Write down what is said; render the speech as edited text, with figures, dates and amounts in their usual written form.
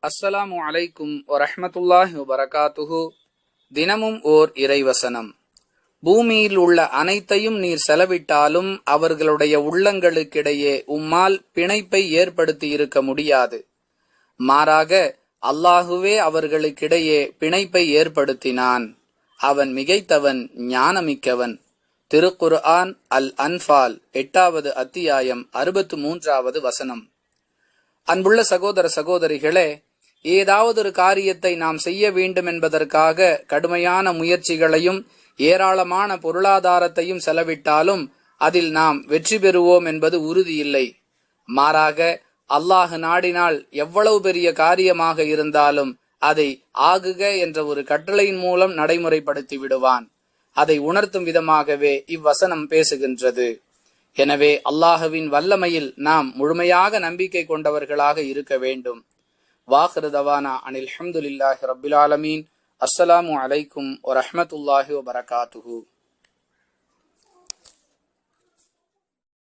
அஸ்ஸலாமு அலைக்கும் வரஹ்மத்துல்லாஹி வபரகாத்துஹு. தினமும் ஓர் இறைவசனம். பூமியில் உள்ள அனைத்தையும் நீர் செலவிட்டாலும் அவர்களுடைய உள்ளங்களுக்கிடையே உம்மால் பிணைப்பை ஏற்படுத்தி இருக்க முடியாது. மாறாக அல்லாஹுவே அவர்களுக்கிடையே பிணைப்பை ஏற்படுத்தினான். அவன் மிகைத்தவன், ஞானமிக்கவன். திருக்குர்ஆன் அல் அன்ஃபால் 8வது அத்தியாயம் 63வது வசனம். அன்புள்ள சகோதர சகோதரிகளே, ஏதாவது ஒரு காரியத்தை நாம் செய்ய வேண்டும் என்பதற்காக கடுமையான முயற்சிகளையும் ஏராளமான பொருளாதாரத்தையும் செலவிட்டாலும் அதில் நாம் வெற்றி பெறுவோம் என்பது உறுதியில்லை. மாறாக அல்லாஹ் நாடினால் எவ்வளவு பெரிய காரியமாக இருந்தாலும் அதை ஆகுக என்ற ஒரு கட்டளையின் மூலம் நடைமுறைப்படுத்தி விடுவான். அதை உணர்த்தும் விதமாகவே இவ்வசனம் பேசுகின்றது. எனவே அல்லாஹுவின் வல்லமையில் நாம் முழுமையாக நம்பிக்கை கொண்டவர்களாக இருக்க வேண்டும். வாஹிரு தவானா அனில் ஹம்துலில்லாஹி ரப்பில் ஆலமீன். அஸ்ஸலாமு அலைக்கும் வரஹ்மத்துல்லாஹி வபரகாத்துஹு.